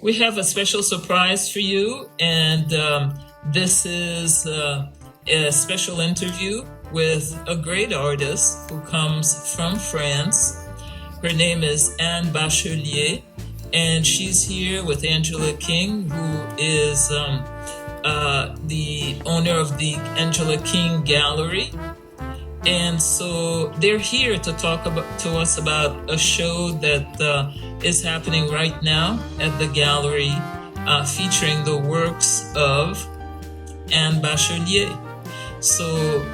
we have a special surprise for you, and this is a special interview with a great artist who comes from France. Her name is Anne Bachelier, and she's here with Angela King, who is the owner of the Angela King Gallery. And so they're here to talk to us about a show that is happening right now at the gallery, featuring the works of Anne Bachelier. So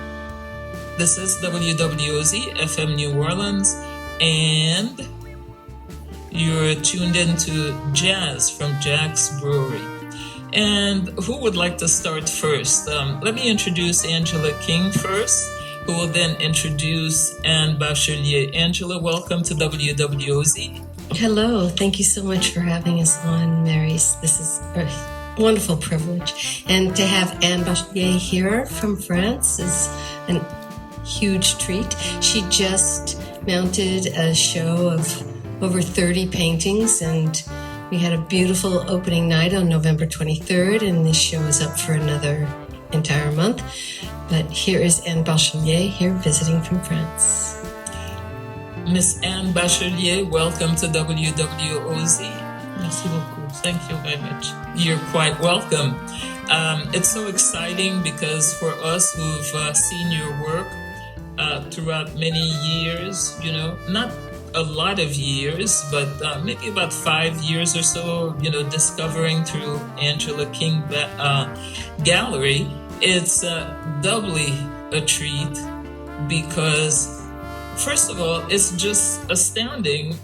this is WWOZ FM New Orleans, and you're tuned into jazz from Jack's Brewery. And who would like to start first? Let me introduce Angela King first, who will then introduce Anne Bachelier. Angela, welcome to WWOZ. Hello, thank you so much for having us on, Marys. This is a wonderful privilege. And to have Anne Bachelier here from France is a huge treat. She just mounted a show of over 30 paintings, and we had a beautiful opening night on November 23rd, and this show is up for another entire month. But here is Anne Bachelier here visiting from France. Miss Anne Bachelier, welcome to WWOZ. Merci beaucoup. Thank you very much. You're quite welcome. It's so exciting because for us who've seen your work throughout many years, not a lot of years, but maybe about 5 years or so, discovering through Angela King Gallery, it's doubly a treat because, first of all, it's just astounding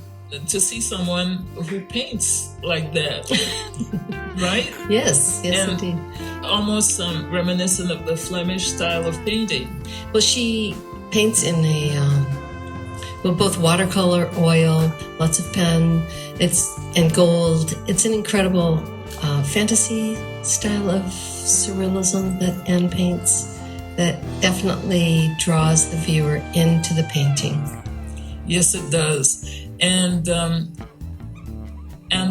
to see someone who paints like that, right? Yes, and indeed. Almost reminiscent of the Flemish style of painting. Well, she paints in both watercolor, oil, lots of pen, and gold. It's an incredible fantasy style of surrealism that Anne paints that definitely draws the viewer into the painting. Yes, it does. And Anne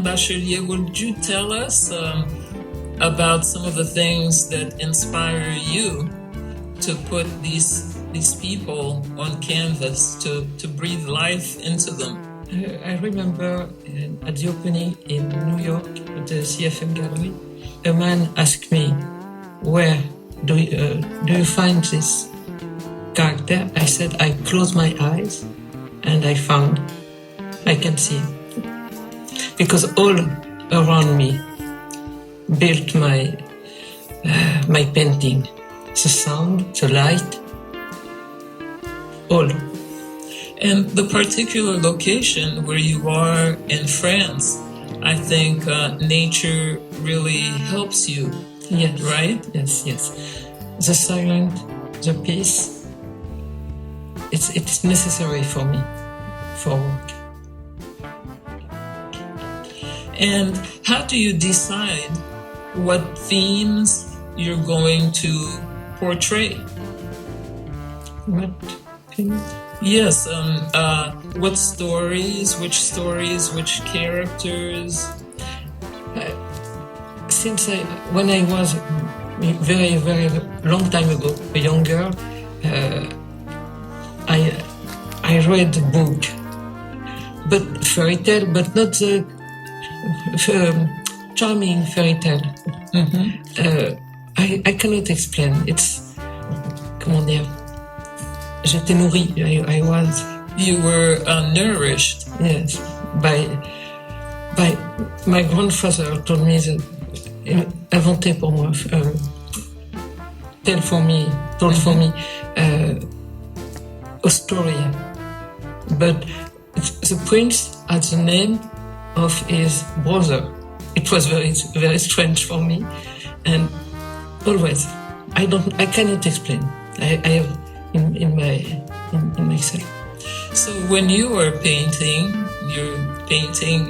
Bachelier, would you tell us about some of the things that inspire you to put these people on canvas, to breathe life into them? I remember at the opening in New York at the CFM Gallery, a man asked me, where do you find this character? I said, I close my eyes and I can see it. Because all around me built my painting. The sound, the light, all. And the particular location where you are in France, I think nature really helps you. Yes. Right? Yes. The silence, the peace, it's necessary for me, for work. And how do you decide what themes you're going to portray? What? Yes, what stories, which characters? Since when I was very, very long time ago, a young girl, I read a book, but fairy tale, but not the charming fairy tale. Mm-hmm. I cannot explain. It's, comment dire, j'étais nourrie. I was. You were nourished. Yes, by my grandfather told me that inventé pour moi, told for me a story. But the prince had the name of his brother. It was very, very strange for me, and always I cannot explain. I have in myself. So when you are painting,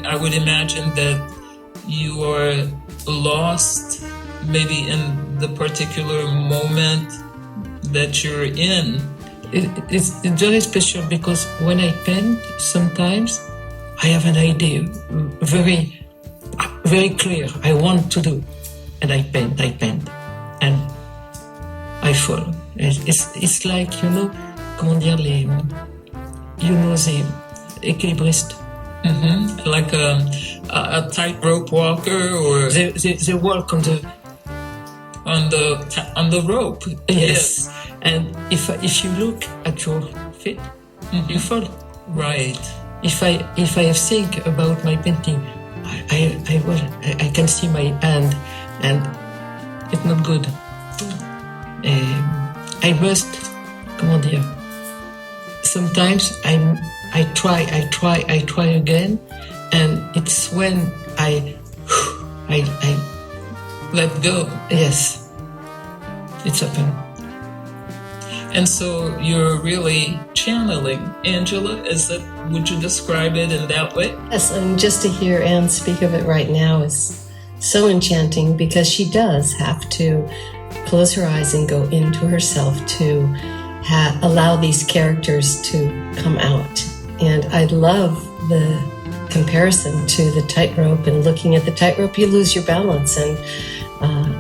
I would imagine that you are lost maybe in the particular moment that you're in. It's very special because when I paint, sometimes I have an idea, very very clear. I want to do, and I paint, and I fall. It's like, comment dire les équilibristes. Mm-hmm. Like a tightrope walker, or They walk on the rope. yes. And if you look at your feet, you fall. Right. If I think about my painting, I can see my hand, and it's not good. I must, comment dire. Sometimes I try again, and it's when I Let go. yes, it's happened. And so you're really channeling. Angela, would you describe it in that way? Yes, and just to hear Anne speak of it right now is so enchanting, because she does have to close her eyes and go into herself to allow these characters to come out. And I love the comparison to the tightrope, and looking at the tightrope, you lose your balance. And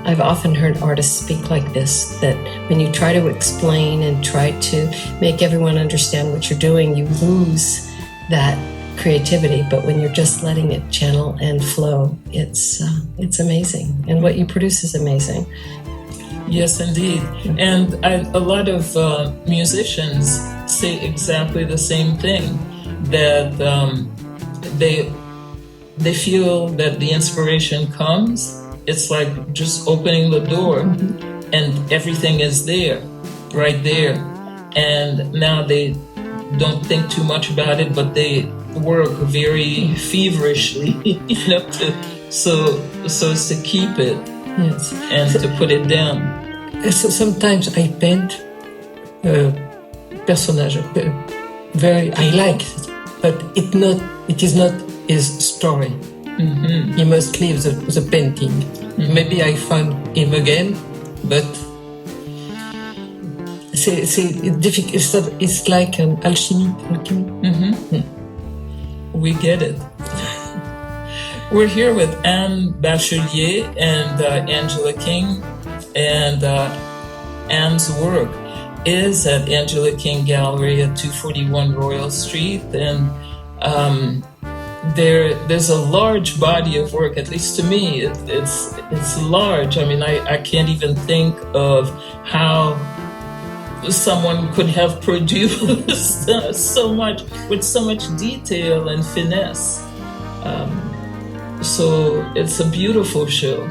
I've often heard artists speak like this, that when you try to explain and try to make everyone understand what you're doing, you lose that creativity. But when you're just letting it channel and flow, it's amazing. And what you produce is amazing. Yes, indeed. And a lot of musicians say exactly the same thing, that they feel that the inspiration comes. It's like just opening the door, and everything is there, right there. And now they don't think too much about it, but they work very feverishly, so as to keep it, Yes. and to put it down. So sometimes I paint personage. I like it, but it is not his story. He must leave the painting. Maybe I find him again, but c'est difficult. It's like an alchemy. We get it. We're here with Anne Bachelier and Angela King, and Anne's work is at Angela King Gallery at 241 Royal Street, and there's a large body of work. At least to me, it's large. I mean, I can't even think of how someone could have produced so much with so much detail and finesse. So it's a beautiful show.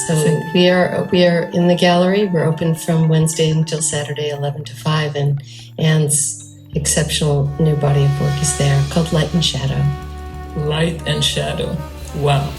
So we are in the gallery. We're open from Wednesday until Saturday, 11 to 5, and Anne's exceptional new body of work is there, called Light and Shadow. Light and Shadow. Wow.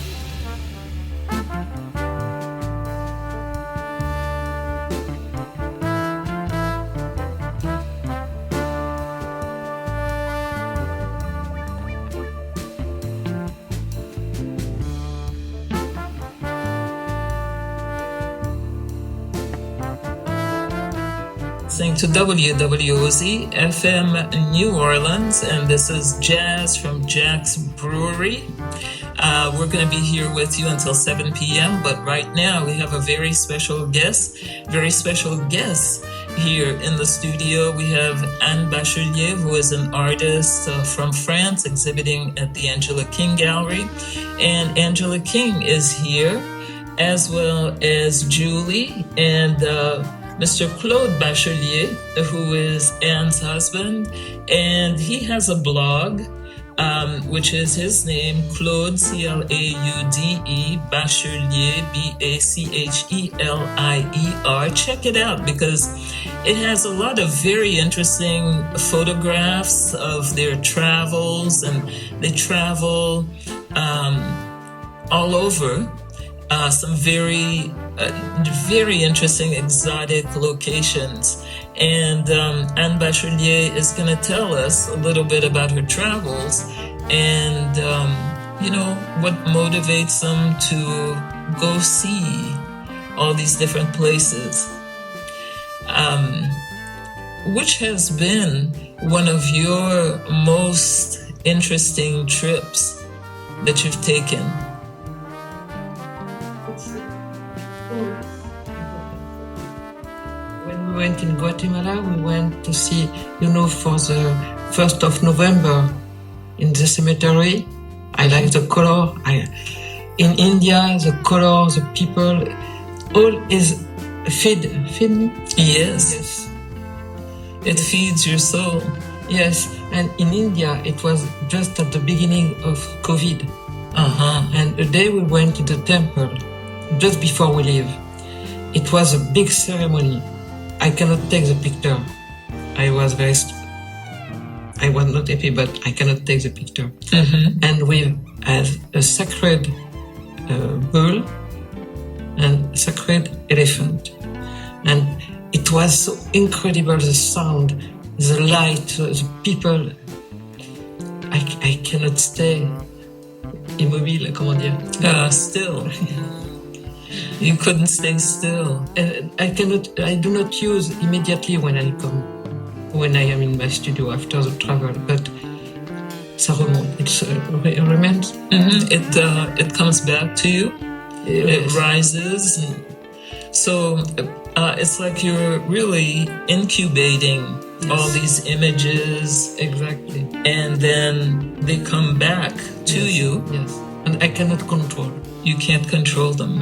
Listening to WWOZ FM New Orleans, and this is Jazz from Jack's Brewery. We're going to be here with you until 7 p.m., but right now we have a very special guest here in the studio. We have Anne Bachelier, who is an artist from France, exhibiting at the Angela King Gallery, and Angela King is here, as well as Julie and Mr. Claude Bachelier, who is Anne's husband, and he has a blog, which is his name, Claude, Claude, Bachelier, Bachelier. Check it out, because it has a lot of very interesting photographs of their travels, and they travel all over. Some very interesting exotic locations. And Anne Bachelier is going to tell us a little bit about her travels and, what motivates them to go see all these different places. Which has been one of your most interesting trips that you've taken? When we went in Guatemala, we went to see, for the 1st of November in the cemetery. I like the color. In India, the color, the people, all is feed me. Yes. It feeds your soul. Yes, and in India, it was just at the beginning of COVID. And a day we went to the temple, just before we leave. It was a big ceremony. I cannot take the picture. I was not happy, but I cannot take the picture. And we have a sacred bull and sacred elephant. And it was so incredible, the sound, the light, the people. I cannot stay immobile, comment dire? Still. You couldn't stay still. I do not use immediately when I am in my studio after the travel, but ça remonte. It remains. It comes back to you. It rises. So it's like you're really incubating all these images. Exactly. And then they come back to you. Yes. And I cannot control. You can't control them.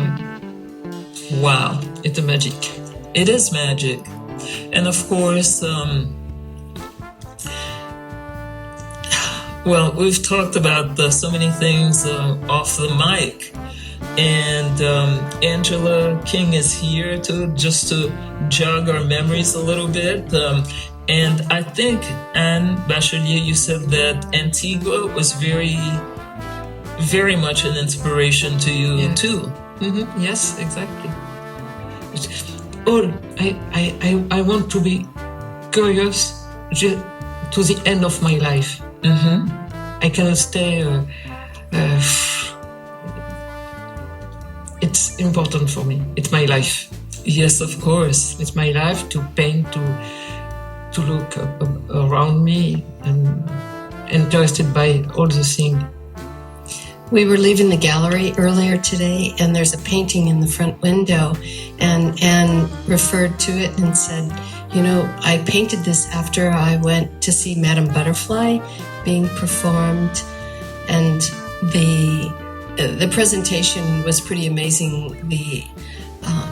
Wow. It's a magic. It is magic. And of course, we've talked about so many things off the mic. And Angela King is here to jog our memories a little bit. And I think, Anne Bachelier, you said that Antigua was very, very much an inspiration to you too. Yes, exactly. I want to be curious to the end of my life. I cannot stay. It's important for me. It's my life. Yes, of course. It's my life to paint, to look around me, and interested by all the things. We were leaving the gallery earlier today, and there's a painting in the front window, and Anne referred to it and said, I painted this after I went to see Madame Butterfly being performed, and the presentation was pretty amazing. The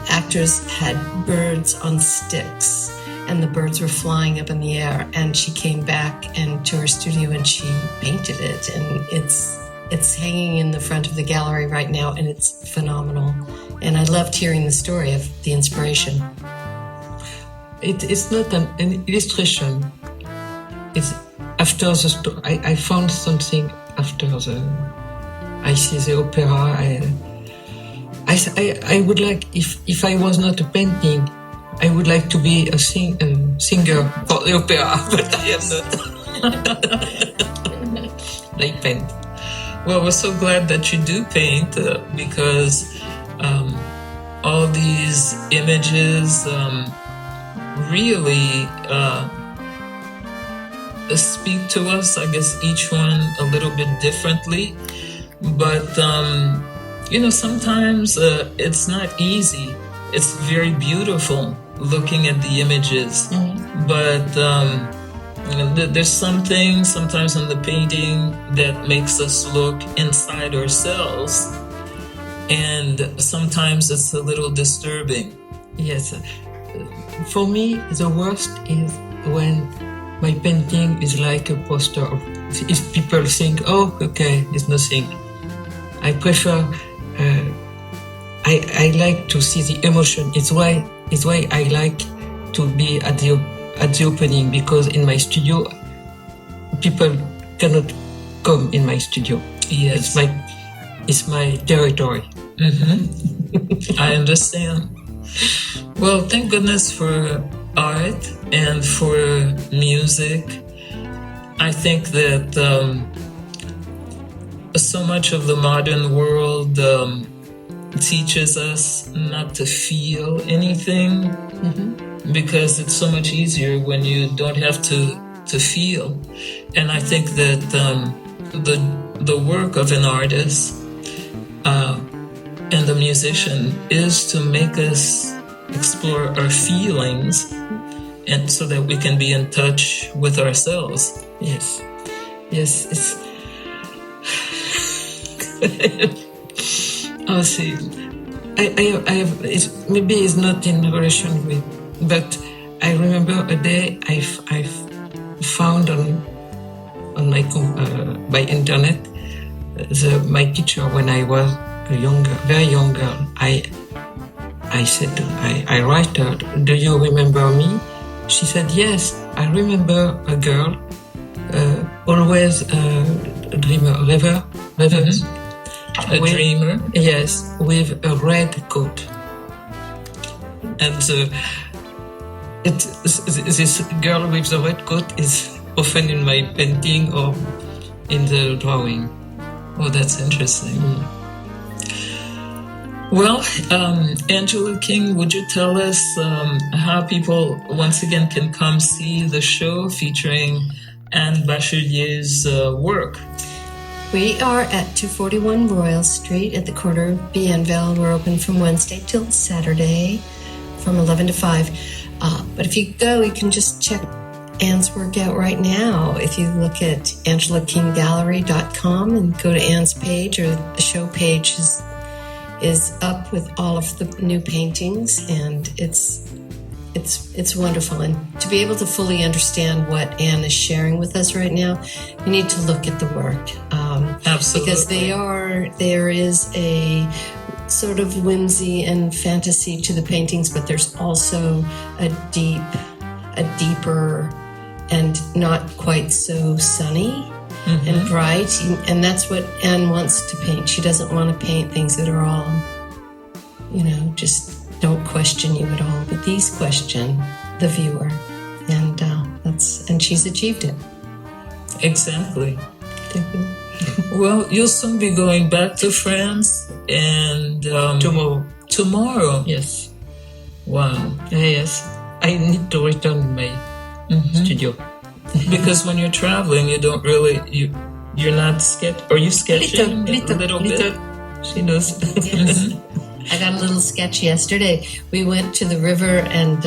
actors had birds on sticks, and the birds were flying up in the air, and she came back and to her studio and she painted it, and it's hanging in the front of the gallery right now, and it's phenomenal. And I loved hearing the story of the inspiration. It's not an illustration. It's after the story. I found something after I see the opera. I would like, if I was not a painting, I would like to be a singer for the opera, but I am not. I paint. Well, we're so glad that you do paint because all these images really speak to us, I guess each one a little bit differently. But, sometimes it's not easy. It's very beautiful looking at the images. But there's something sometimes in the painting that makes us look inside ourselves. And sometimes it's a little disturbing. Yes. For me, the worst is when my painting is like a poster. If people think, oh, okay, it's nothing. I prefer, I like to see the emotion. It's why I like to be at the opening, because in my studio, people cannot come in my studio. Yes. It's my territory. I understand. Well, thank goodness for art and for music. I think that so much of the modern world teaches us not to feel anything because it's so much easier when you don't have to feel. And I think that the work of an artist and the musician is to make us explore our feelings, and so that we can be in touch with ourselves. Yes. Yes, it's... Oh, see, I have, maybe it's not in relation with, but I remember a day I found on my by internet my picture when I was a very young girl. I said, I write her, do you remember me? She said, yes, I remember a girl, always a dreamer, rivers. A dreamer? Yes, with a red coat. And this girl with the red coat is often in my painting or in the drawing. Oh, that's interesting. Well, Angela King, would you tell us how people once again can come see the show featuring Anne Bachelier's work? We are at 241 Royal Street at the corner of Bienville. We're open from Wednesday till Saturday from 11 to 5. But if you go, you can just check Anne's work out right now. If you look at AngelaKingGallery.com and go to Anne's page, or the show page is up with all of the new paintings, and it's wonderful. And to be able to fully understand what Anne is sharing with us right now, you need to look at the work. Absolutely. Because there is a sort of whimsy and fantasy to the paintings, but there's also a deeper and not quite so sunny and bright. And that's what Anne wants to paint. She doesn't want to paint things that are all, just don't question you at all. But these question the viewer. And she's achieved it. Exactly. Thank you. Well, you'll soon be going back to France, and Tomorrow? Yes. Wow. Yes. I need to return my studio. Because when you're traveling, you don't really, you're not are you sketching a little bit? She knows. Yes. I got a little sketch yesterday. We went to the river and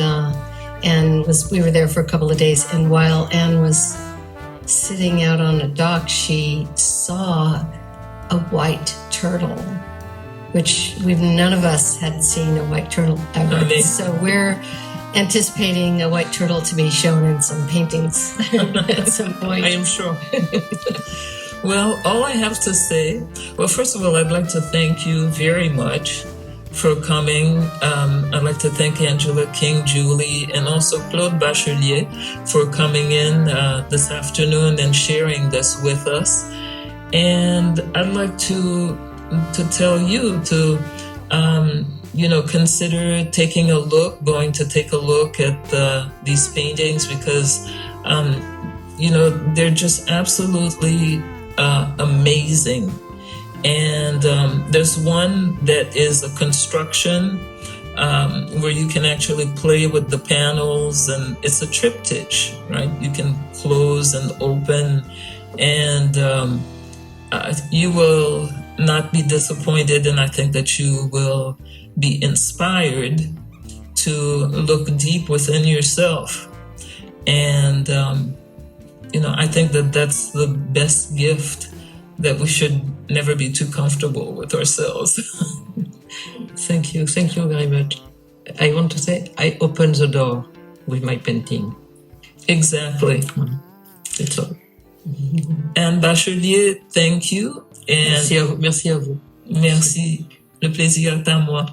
we were there for a couple of days, and while Anne was sitting out on a dock, she saw a white turtle, which none of us had seen a white turtle ever. Amazing. So we're anticipating a white turtle to be shown in some paintings at some point. I am sure. Well, all I have to say, first of all, I'd like to thank you very much for coming. I'd like to thank Angela King, Julie, and also Claude Bachelier for coming in this afternoon and sharing this with us. And I'd like to tell you to, consider going to take a look at these paintings, because, they're just absolutely amazing. And there's one that is a construction where you can actually play with the panels, and it's a triptych, right? You can close and open, and you will not be disappointed, and I think that you will be inspired to look deep within yourself. And, I think that that's the best gift, that we should never be too comfortable with ourselves. Thank you very much. I want to say I opened the door with my painting. Exactly. That's all. Anne Bachelier, thank you. And merci à vous. Merci. Le plaisir est à moi.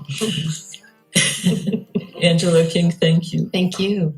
Angela King, thank you. Thank you.